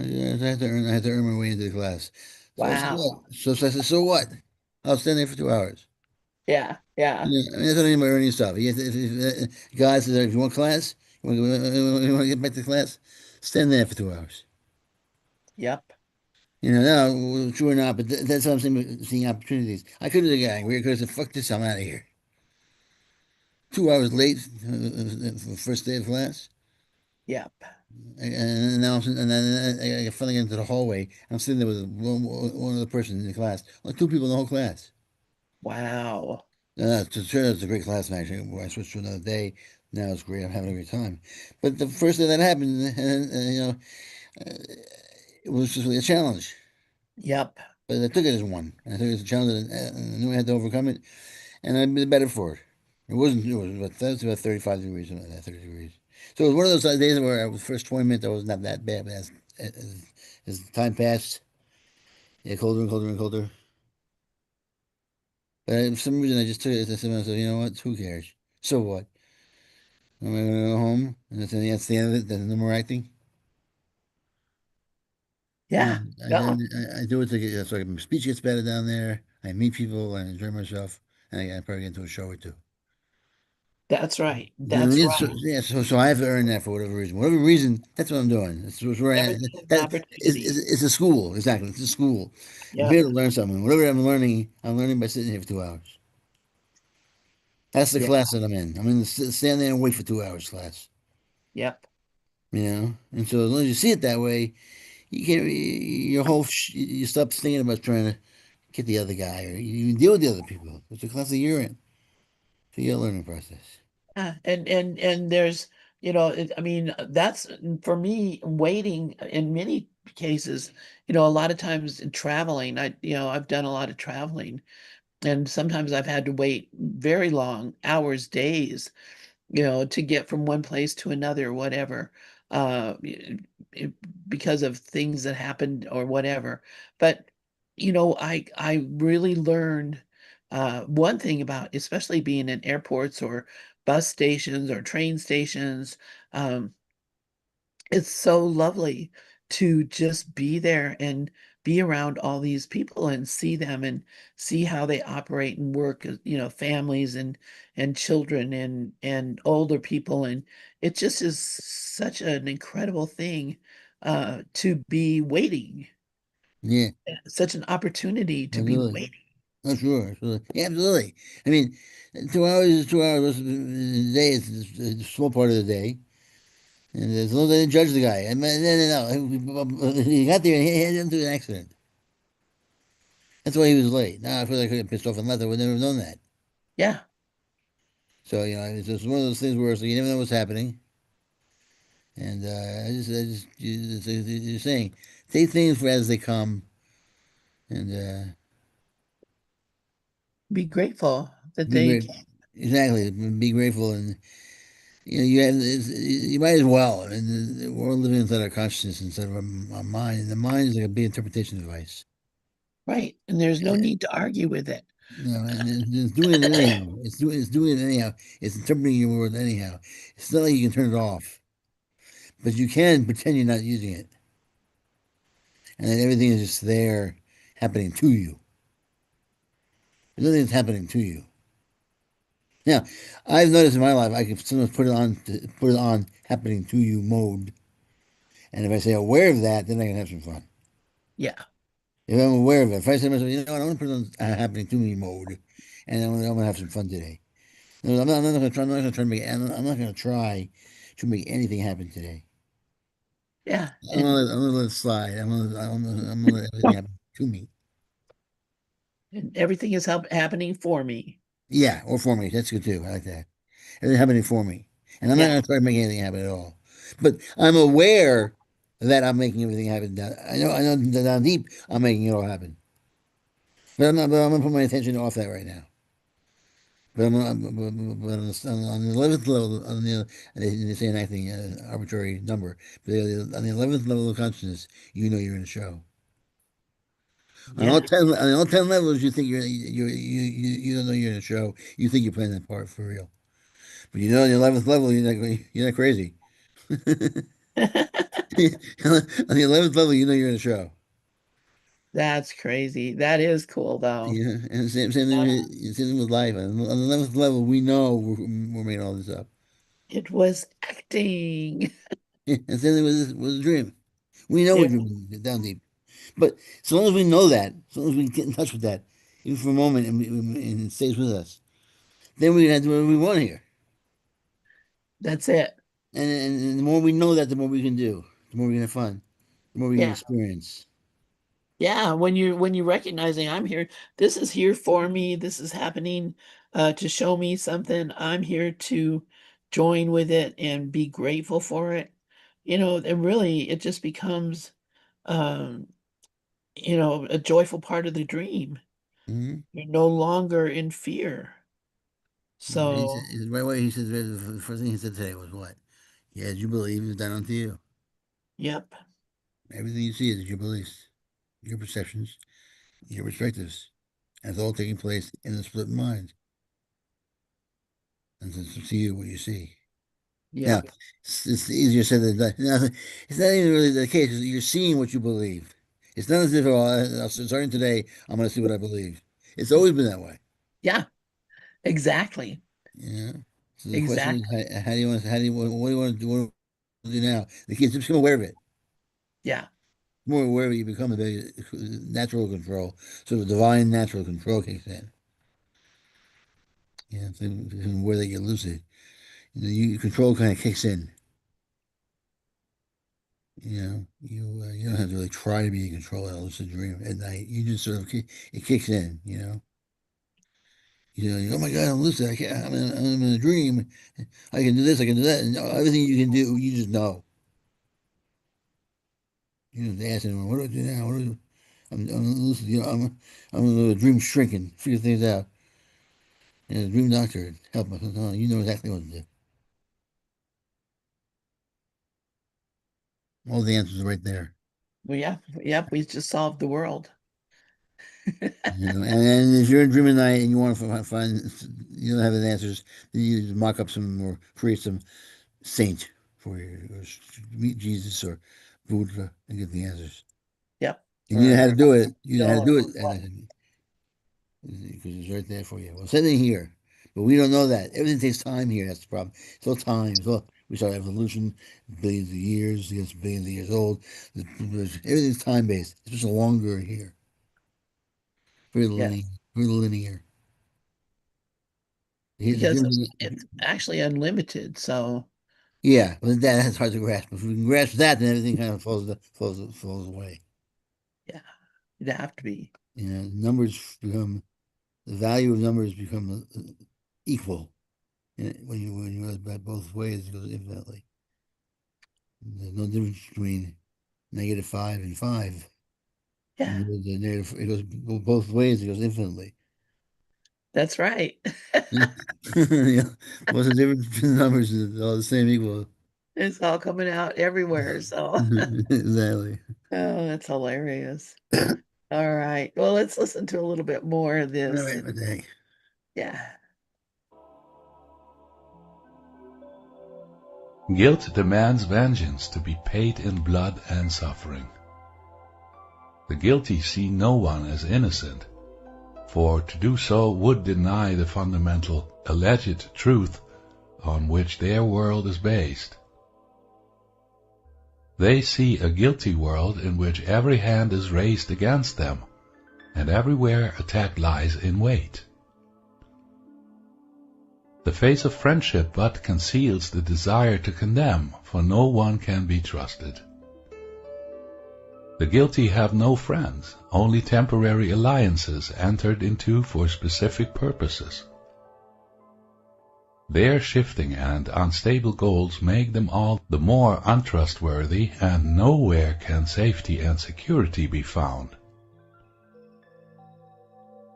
I had to earn my way into the class. So Wow. what? So I said, so what? I'll stand there for 2 hours. Yeah. Yeah. Yeah, I mean, that's what I mean by earning stuff. God says, if you want class, you want to get back to class, stand there for 2 hours. Yep. You know, no, true or not, but that's what I'm saying, seeing opportunities. I could have got angry. I could have said, fuck this, I'm out of here. 2 hours late for the first day of class. Yep. And now and then I finally get into the hallway. I'm sitting there with one other person in the class, like two people in the whole class. Wow. To turn out it's a great class, actually. I switched to another day. Now it's great. I'm having a great time. But the first day that happened, you know, it was just really a challenge. Yep. But I took it as one. I took it as a challenge, and I knew I had to overcome it, and I'd be better for it. It wasn't. It was about, that was about 35 degrees, something like that, 30 degrees. So it was one of those days where I was first 20 minutes, I wasn't that bad. But as time passed, it colder and colder and colder. But for some reason, I just took it as I said, you know what? Who cares? So what? I'm gonna go home, and that's the end of it. There's no more acting. No, Yeah. No, I do it to get so my speech gets better down there. I meet people, I enjoy myself, and I probably get into a show or two. that's right. You know what I That's mean? So, right. yeah, so I have to earn that for whatever reason. Whatever reason, that's what I'm doing. That's where Everything is an that opportunity. it's a school. Exactly, it's a school. I'm here Yep. to learn something. Whatever I'm learning by sitting here for 2 hours. That's the Yeah. class that I'm in. I'm in the stand there and wait for 2 hours class. Yep. You know, and so as long as you see it that way, you can't. You stop thinking about trying to get the other guy, or you deal with the other people. It's the class that you're in. So your learning process. Yeah. And there's, I mean, that's for me, waiting in many cases, a lot of times in traveling, I've done a lot of traveling, and sometimes I've had to wait very long hours, days, to get from one place to another, whatever, it- because of things that happened or whatever. But, I really learned one thing about, especially being in airports or bus stations or train stations. um, it's so lovely to just be there and be around all these people and see them and see how they operate and work, families and children and older people. And it just is such an incredible thing to be waiting, Yeah, such an opportunity to be absolutely. waiting. Oh, sure, absolutely. Yeah, absolutely. I mean, 2 hours is 2 hours. A day is a small part of the day. And as long as they didn't judge the guy. I mean, no. He got there and he had into an accident. That's why he was late. Now, I feel like I could have pissed off and left. I would never have known that. Yeah. So, you know, it's just one of those things where so you never know what's happening. And you're saying, take things for as they come. And Be grateful that be they great. can. Exactly. Be grateful. And, you know, you might as well. I mean, we're all living inside our consciousness instead of our mind. And the mind is like a big interpretation device. Right. And there's no need to argue with it. You know, and it's doing it anyhow. It's doing it anyhow. It's interpreting your words anyhow. It's not like you can turn it off, but you can pretend you're not using it, and then everything is just there, happening to you. Nothing's happening to you. Now, I've noticed in my life I can sometimes put it on happening to you mode, and if I say aware of that, then I can have some fun. Yeah. If I'm aware of it, if I say to myself, you know what, I want to put it on happening to me mode, and I'm gonna have some fun today. No, I'm not going to try. I'm not going to try to make. I'm not going to try to make anything happen today. Yeah. And I'm gonna let it slide. I'm gonna let everything happen to me. and everything is happening for me. Yeah, or for me. That's good too. I like that. Everything happening for me, and I'm not Yeah. gonna try to make anything happen at all. But I'm aware that I'm making everything happen. I know that down deep, I'm making it all happen. But I'm not. But I'm gonna put my attention off that right now But, but on the 11th level, they say an acting arbitrary number, but on the 11th level of consciousness, you know you're in a show. Yeah, On all 10 levels, you think you don't know you're in a show. You think you're playing that part for real. But you know, on the 11th level, you're not crazy. On the 11th level, you know you're in a show. that's crazy. That is cool though. Yeah, and Uh, same thing with life. On the 11th level, we know we're making all this up. it was acting. And same thing with a dream. We know we're It, dreaming down deep. But so long as we know that, so long as we get in touch with that, even for a moment, and it stays with us, then we can do whatever we want here. that's it. And the more we know that, the more we can do, the more we can have fun, the more we can Yeah. experience. Yeah, when you recognizing I'm here, this is here for me, this is happening to show me something. I'm here to join with it and be grateful for it. And really it just becomes um, a joyful part of the dream. Mm-hmm. You're no longer in fear. So, Right away, he says the first thing he said today was what? Yeah, as you believe is done unto you. yep, Everything you see is your beliefs, your perceptions, your perspectives. And it's all taking place in the split mind. And it's to you what you see. Now, yep. it's easier said than done. Now, it's not even really the case. You're seeing what you believe. It's not as if, starting today, I'm going to see what I believe. It's always been that way. Yeah, exactly. Yeah. So the question is, Exactly. what do you want to do? What do you do now? The kids just become aware of it. Yeah. The more aware of it, you become a very natural control. So the divine natural control kicks in. Yeah. So where they get lucid, control kind of kicks in. You don't have to really try to be in control of a lucid dream at night. You just sort of it kicks in. Oh my God, I'm lucid. I can't, I'm in a dream. I can do this. I can do that, and everything you can do, you just know. You don't ask anyone, what do I do now? What do I do? I'm lucid. I'm a dream shrinking, figure things out. And a dream doctor help us. No, you know exactly what to do. All the answers are right there. Well, yeah, yep, we just solved the world. And if you're in dream at night and you want to find, you don't have the answers, then you just mock up some or create some saint for you, or meet Jesus or Buddha and get the answers. Yep. And you know how to do it. You know how Bill to do or it, and because it's right there for you. Well, same thing here, but we don't know that. Everything takes time here. That's the problem. It's all time. We start evolution, billions of years. It gets billions of years old. Everything's time based. It's just longer here. Very linear. Yes, Very linear. The because difference, it's actually unlimited. So yeah, but that's hard to grasp. If we can grasp that, then everything kind of falls away. yeah, it'd have to be. Numbers become the value of numbers become equal. And when you realize that both ways, it goes infinitely. There's no difference between -5 and 5. Yeah, It goes both ways. It goes infinitely. that's right. Yeah. What's the difference between the numbers? It's all the same equal. It's all coming out everywhere. So, Exactly. oh, that's hilarious. All right. Well, let's listen to a little bit more of All this. right, what the heck? Yeah. Guilt demands vengeance to be paid in blood and suffering. The guilty see no one as innocent, for to do so would deny the fundamental, alleged truth on which their world is based. They see a guilty world in which every hand is raised against them, and everywhere attack lies in wait. The face of friendship but conceals the desire to condemn, for no one can be trusted. The guilty have no friends, only temporary alliances entered into for specific purposes. Their shifting and unstable goals make them all the more untrustworthy, and nowhere can safety and security be found.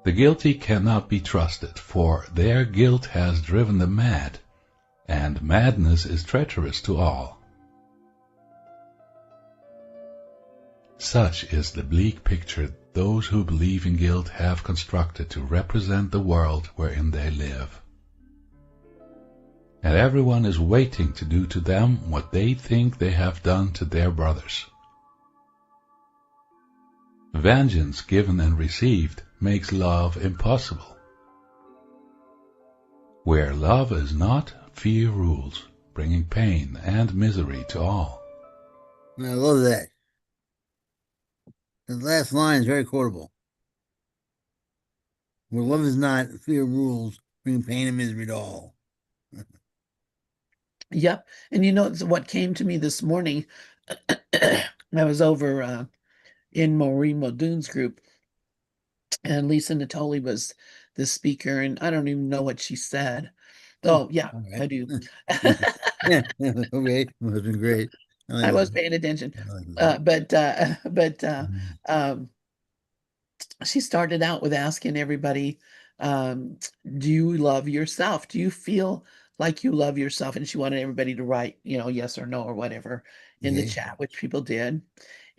The guilty cannot be trusted, for their guilt has driven them mad, and madness is treacherous to all. Such is the bleak picture those who believe in guilt have constructed to represent the world wherein they live. And everyone is waiting to do to them what they think they have done to their brothers. Vengeance given and received makes love impossible. Where love is not, fear rules, bringing pain and misery to all. And I love that. The last line is very quotable. Where love is not, fear rules, bringing pain and misery to all. Yep. And you know what came to me this morning? I was over in Maureen Muldoon's group, and Lisa Natoli was the speaker, and I don't even know what she said. Oh, yeah, All I right. do. Yeah. Okay. Well, it's been great. I like I was that. paying attention. I like that. But Mhm. um, she started out with asking everybody, do you love yourself? Do you feel like you love yourself? And she wanted everybody to write, yes or no or whatever in the Okay. chat, which people did.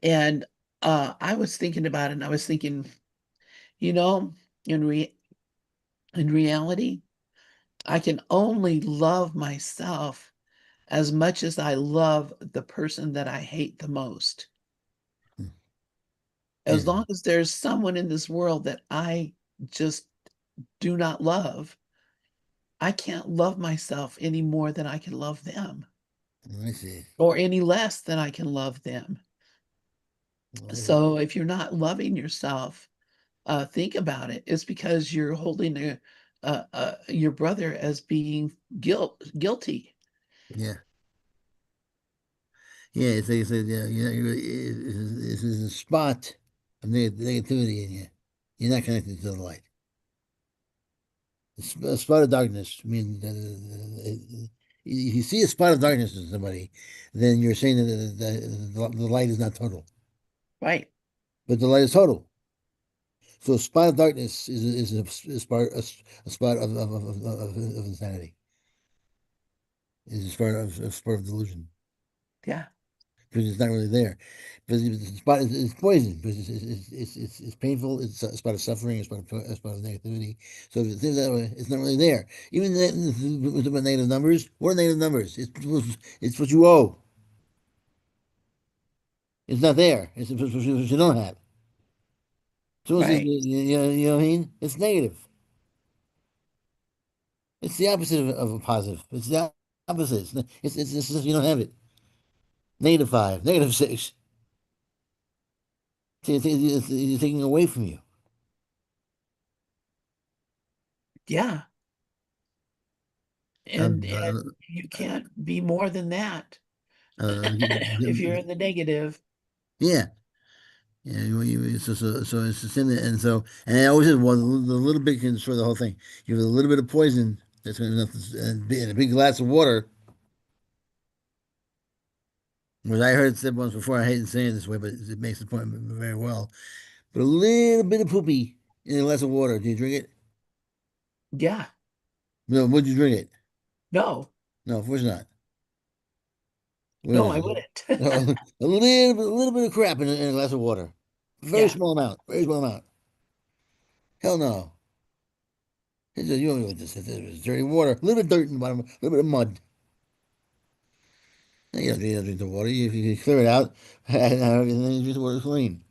And I was thinking about it, and I was thinking, you know, in re in reality, I can only love myself as much as I love the person that I hate the most. Yeah. As long as there's someone in this world that I just do not love, I can't love myself any more than I can love them, I see. or any less than I can love them. Well, So if you're not loving yourself, think about it. It's because you're holding your brother as being guilty. yeah. Yeah. It's like I said, yeah, it's a spot of negativity in you. You're not connected to the light. A spot of darkness. I mean, if you see a spot of darkness in somebody, then you're saying that the light is not total, Right. but the light is total. So a spot of darkness is a spot of insanity. Is a spot of delusion Yeah. because it's not really there. Because the spot is poison. Because it's painful. It's a spot of suffering. A spot of negativity. So if you think that way, it's not really there. Even with the negative numbers, what are negative numbers? It's what you owe. It's not there. It's what you don't have. Someone says, Right. you know what I mean? It's negative. It's the opposite of a positive. It's the opposite. It's just you don't have it. -5, -6. You're taking away from you. Yeah. Um, And uh, you can't be more than that uh, if you're in the negative. yeah. Yeah, so it's the same, and it always is. Well, the little bit can destroy the whole thing. You have a little bit of poison that's going to in a big glass of water. Which I heard it said once before. I hate saying it this way, but it makes the point very well. But a little bit of poopy in a glass of water. Do you drink it? Yeah. No. Would you drink it? No. No, of course not. What No, is I it? wouldn't. A little bit of crap in a glass of water. Very Yeah. small amount. Very small amount. Hell no. You don't know this. It's dirty water. A little bit of dirt in the bottom. A little bit of mud. You don't drink the water. You clear it out, and then you drink the water clean.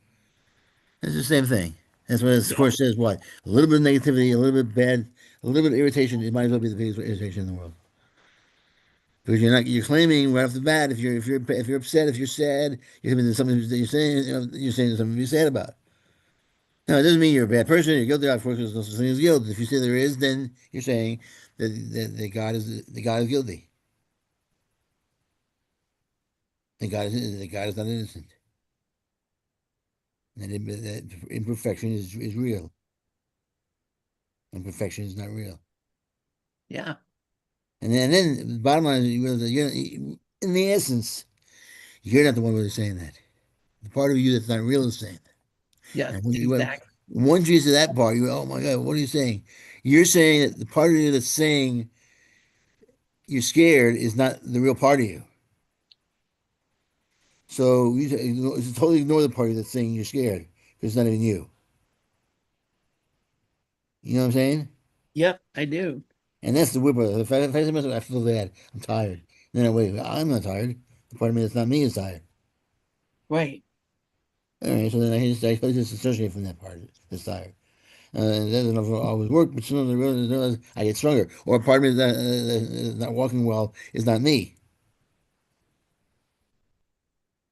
It's the same thing. That's what this Yeah. course says. What? A little bit of negativity, a little bit bad, a little bit of irritation. It might as well be the biggest irritation in the world. Because you're claiming right off the bat if you're upset, if you're sad, you're saying something that you're saying something to be sad about. No, it doesn't mean you're a bad person. You're guilty. Of course, there's no such thing as guilt. If you say there is, then you're saying that God is guilty. That God is not innocent. That imperfection is real. Imperfection is not real. Yeah. And then the bottom line is you realize that in the essence, you're not the one really saying that. The part of you that's not real is saying that. Yeah. And when you Exactly. Once you get to that part, you go, oh my God, what are you saying? You're saying that the part of you that's saying you're scared is not the real part of you. So you totally ignore the part of you that's saying you're scared because it's not even you. You know what I'm saying? Yep, I do. And that's the weird part. If I say to myself, I feel bad, I'm tired. And then I wait, I'm not tired. The part of me that's not me is tired. Right. All right, so then I just associate from that part that's tired. It doesn't always work, but sometimes I realize I get stronger. Or a part of me that's not walking well is not me.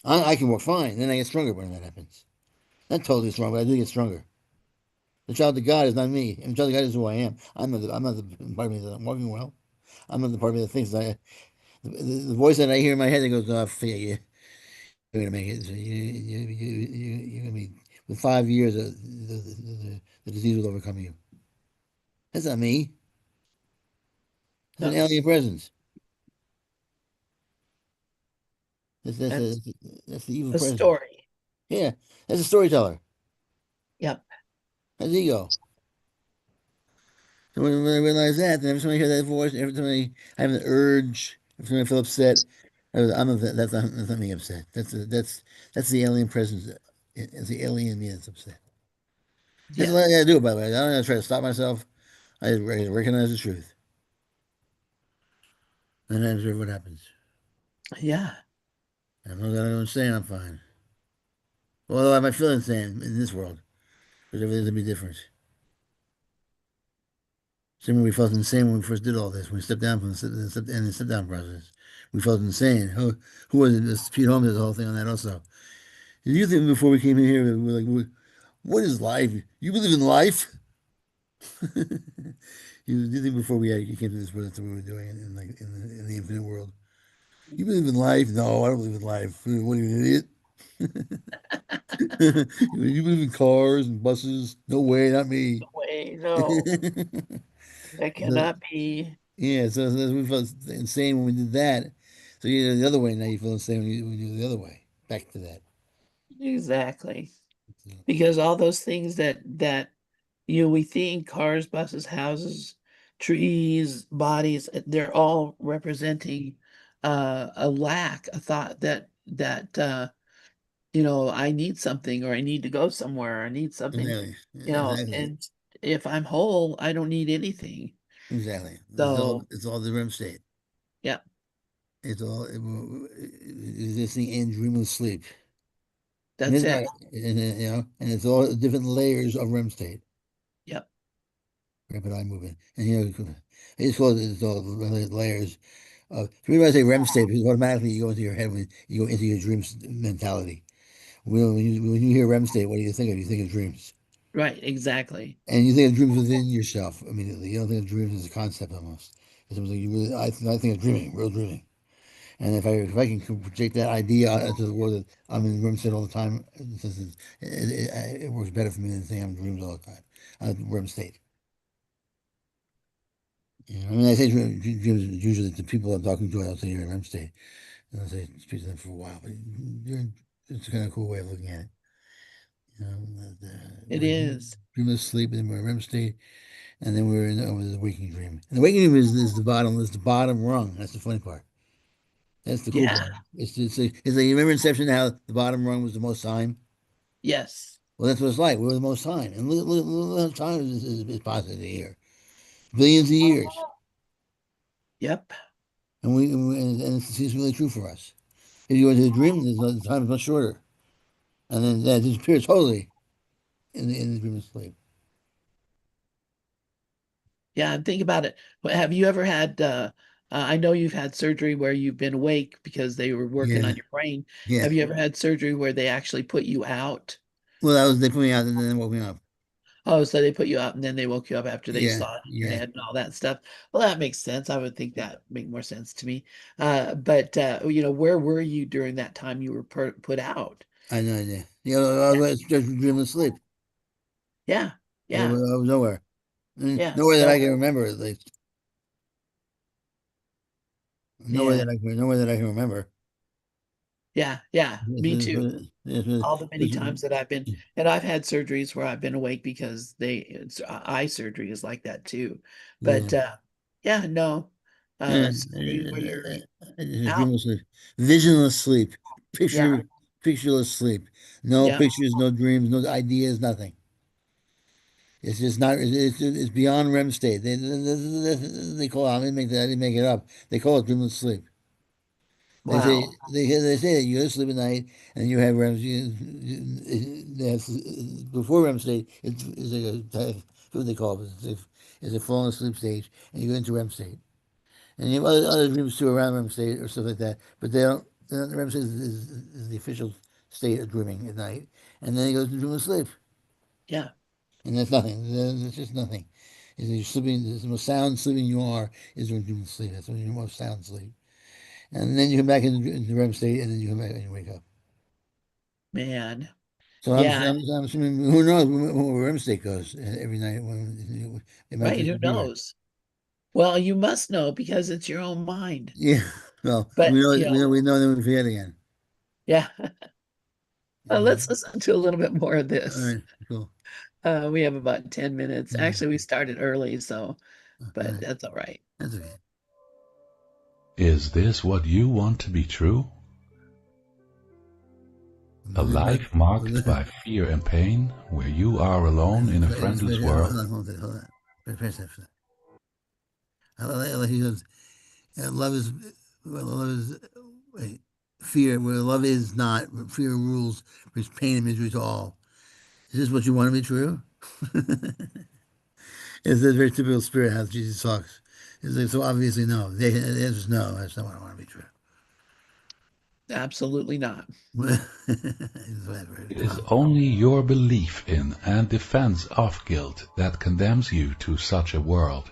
I can walk fine, then I get stronger when that happens. Not totally strong, but I do get stronger. The child of God is not me. And the child of God is who I am. I'm not the part of me that I'm walking well. I'm not the part of me that thinks that the voice that I hear in my head that goes, oh, yeah, you're gonna make it. So you're gonna be with 5 years, the disease will overcome you. That's not me. It's an No, alien presence. That's that's a, that's that's the evil a presence. story. Yeah, that's a storyteller. Yep. That's ego. So when I realize that, then every time I hear that voice, every time I have an urge, every time I feel upset, that's not me upset. That's the alien presence. It's the alien in me that's upset. That's what I Yes. gotta do, by the way. I don't gotta try to stop myself. I recognize the truth, and then observe what happens. Yeah. And as long as I don't understand, I'm fine. Although I might feel insane in this world, because everything's gonna be different. Same way we felt insane when we first did all this, when we stepped down from the step down process. We felt insane. Who was it? This Pete Holmes did the whole thing on that also. Did you think before we came in here, we were like, what is life? You believe in life? You think before you came to this world, that's what we were doing in the infinite world? You believe in life? No, I don't believe in life. What are you, an idiot? You believe in cars and buses? No way, not me. Wait, no, that So, cannot be. yeah, so we felt insane when we did that. So you did it the other way. Now you feel insane when you do it the other way. Back to that. Exactly. Because all those things that we think cars, buses, houses, trees, bodies, they're all representing a lack, a thought that I need something or I need to go somewhere, or I need something, Exactly. Exactly. and if I'm whole, I don't need anything. Exactly. So, It's all the REM state. yeah, It's all existing in dreamless sleep. And that's it's not, it. and it's all different layers of REM state, Yep. rapid eye movement. And it's called it's all layers of. The reason why I say REM state because automatically you go into your head when you go into your dreams mentality. When you hear REM state, what do you think of? You think of dreams, Right, exactly. and you think of dreams within yourself immediately. You don't think of dreams as a concept almost. It's almost like I think of dreaming, real dreaming. And if I can project that idea out into the world that I'm in REM state all the time, it works better for me than saying I'm in dreams all the time. REM state. I mean, I say dreams usually to people I'm talking to. I don't say you're in REM state. And I'll say speak to them for a while, but it's kind of a cool way of looking at it. It We're in is. dreamless sleep, and then we're in REM state, and then we're in the waking dream. And the waking dream is the bottom rung. That's the funny part. That's the cool Yeah. part. It's like you remember Inception how the bottom rung was the most time. Yes. Well, that's what it's like. We're the most time, and look how time is possibly here, billions of years, Yep. and it's really true for us. If you go into a dream, the time is much shorter, and then that disappears totally in the dream of sleep. Yeah, and think about it. Have you ever had I know you've had surgery where you've been awake because they were working Yeah, on your brain. yeah. Have you ever had surgery where they actually put you out? Well, that was they put me out and then woke me up. Oh, so they put you out and then they woke you up after they Yeah, saw it in your yeah. head and all that stuff. Well, that makes sense. I would think that make more sense to me. But where were you during that time you were put out? I had no idea. I Yeah, was just dreaming sleep. yeah, I yeah, was nowhere. yeah. Nowhere that I No, can remember at least. man. Nowhere that I can remember. Yeah, yeah, That's me what, too. All the many that's times that I've been, and I've had surgeries where I've been awake because eye surgery is like that too. yeah. But yeah, no, Yeah, sleeping where you're out. dreamless sleep, visionless sleep, Yeah, pictureless sleep. No yeah, pictures, no dreams, no ideas, nothing. It's just not. It's beyond REM state. They call it. I didn't make that. I didn't make it up. They call it dreamless sleep. They say wow, they say that you go to sleep at night and you have REM. That's before REM state. It's like a what they call it. It's a falling asleep stage, and you go into REM state. And you have other dreams too around REM state or stuff like that. But they don't. The REM state is the official state of dreaming at night, and then it goes into dreamless sleep, yeah, and that's nothing. It's just nothing. You're sleeping. The most sound sleeping you are is when dreamless sleep. That's when you're most sound sleep, and then you come back into REM state, and then you come back and you wake up. man, So yeah, I'm assuming who knows where REM state goes every night when it might right. Who disappear. knows? Well, you must know because it's your own mind. Yeah. Well, But you know, we know, then we forget again. yeah. Yeah. Let's listen to a little bit more of All this. right. Cool. We have about 10 minutes. Yeah. Actually, we started early, so, All but right. that's all right. That's okay. Is this what you want to be true? A life marked by fear and pain, where you are alone in a friendless world? Hold on. Like he goes, love is, love is, wait, fear, where love is not, fear rules, brings pain and misery to all. Is this what you want to be true? It's a very typical spirit how Jesus talks. It's like, so obviously no. The answer is no. That's not what I want to be true. Absolutely not. It's whatever. It is only your belief in and defense of guilt that condemns you to such a world.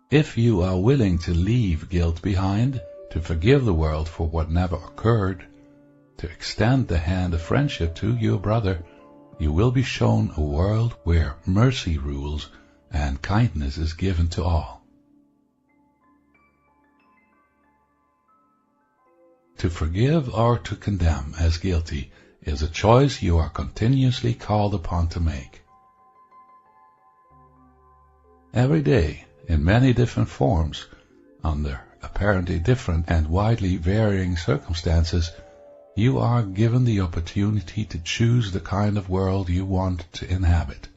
If you are willing to leave guilt behind, to forgive the world for what never occurred, to extend the hand of friendship to your brother, you will be shown a world where mercy rules and kindness is given to all. To forgive or to condemn as guilty is a choice you are continuously called upon to make. Every day, in many different forms, under apparently different and widely varying circumstances, you are given the opportunity to choose the kind of world you want to inhabit.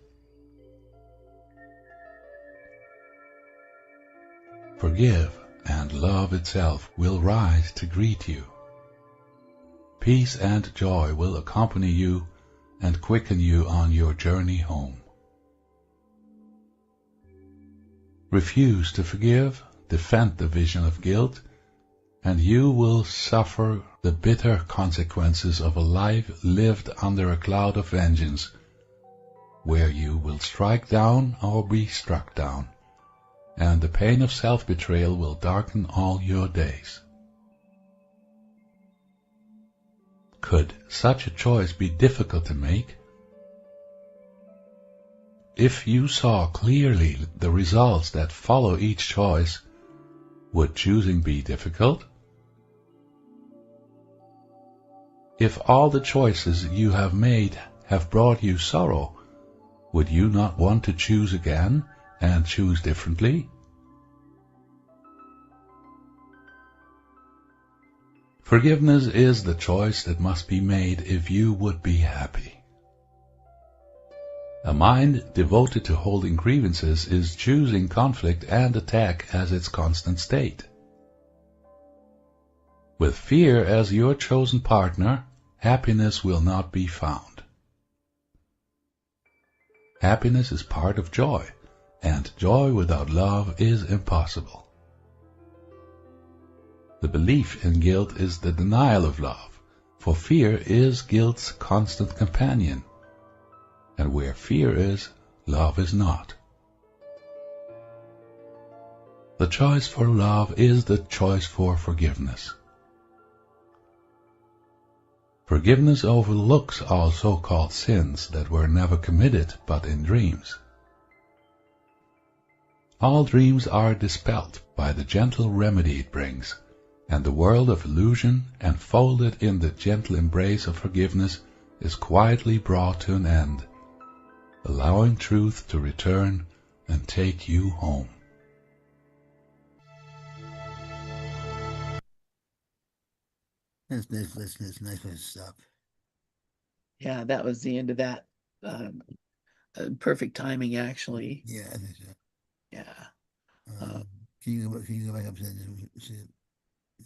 Forgive, and love itself will rise to greet you. Peace and joy will accompany you and quicken you on your journey home. Refuse to forgive, defend the vision of guilt, and you will suffer the bitter consequences of a life lived under a cloud of vengeance, where you will strike down or be struck down, and the pain of self-betrayal will darken all your days. Could such a choice be difficult to make? If you saw clearly the results that follow each choice, would choosing be difficult? If all the choices you have made have brought you sorrow, would you not want to choose again and choose differently? Forgiveness is the choice that must be made if you would be happy. A mind devoted to holding grievances is choosing conflict and attack as its constant state. With fear as your chosen partner, happiness will not be found. Happiness is part of joy, and joy without love is impossible. The belief in guilt is the denial of love, for fear is guilt's constant companion, and where fear is, love is not. The choice for love is the choice for forgiveness. Forgiveness overlooks all so-called sins that were never committed but in dreams. All dreams are dispelled by the gentle remedy it brings, and the world of illusion, enfolded in the gentle embrace of forgiveness, is quietly brought to an end, allowing truth to return and take you home. Nice stuff. Yeah, that was the end of that. Perfect timing, actually. Yeah, I think so. Yeah. Um, can you go back up to that?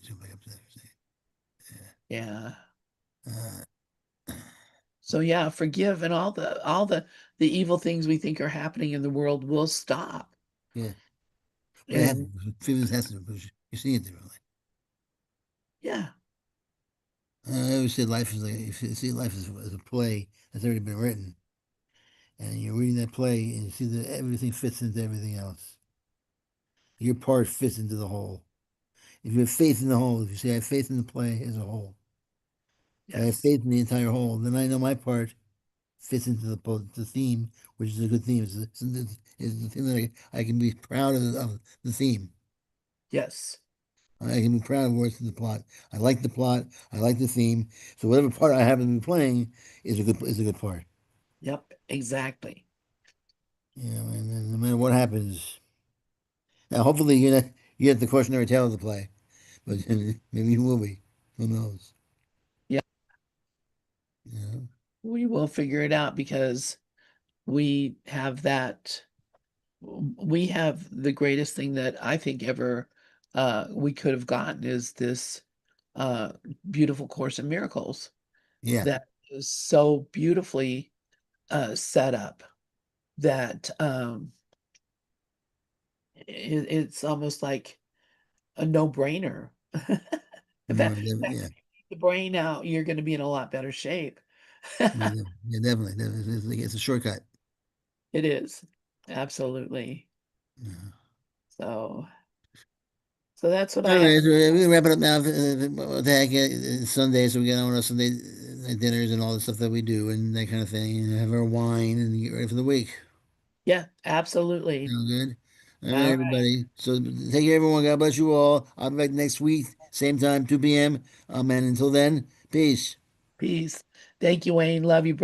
Zoom back up to that for a second. Yeah. Yeah. So yeah, forgive, and all the evil things we think are happening in the world will stop. Yeah. But it has And feelings has to because you see it differently. yeah, I always say life is like you see life as a play that's already been written, and you're reading that play and you see that everything fits into everything else. Your part fits into the whole. If you have faith in the whole, if you say I have faith in the play as a whole, if I have yes, faith in the entire whole, then I know my part fits into the theme, which is a good theme. It's the thing that I can be proud of the theme. yes, I can be proud of what's in the plot. I like the plot. I like the theme. So whatever part I happen to be playing is a good part. yep, exactly. And no matter what happens, now hopefully you're not the cautionary tale of the play, but maybe you will be. Who knows? Yeah, You know? we will figure it out because we have that. We have the greatest thing that I think ever we could have gotten is this uh, beautiful Course in Miracles Yeah. that is so beautifully set up that it's almost like a no-brainer. In No, fact, yeah. take the brain out, you're going to be in a lot better shape. Yeah, definitely. It's a shortcut. It is. Absolutely. Yeah. So, so that's what All I have. right, so we can wrap it up now. What the heck, it's Sunday, so we get on our Sunday dinners and all the stuff that we do and that kind of thing, and have our wine and get ready for the week. Yeah, absolutely. Sound good? All right, All right. everybody. So take care, everyone. God bless you all. I'll be back next week, same time, 2 p.m. And until then, peace. Peace. Thank you, Wayne. Love you, brother.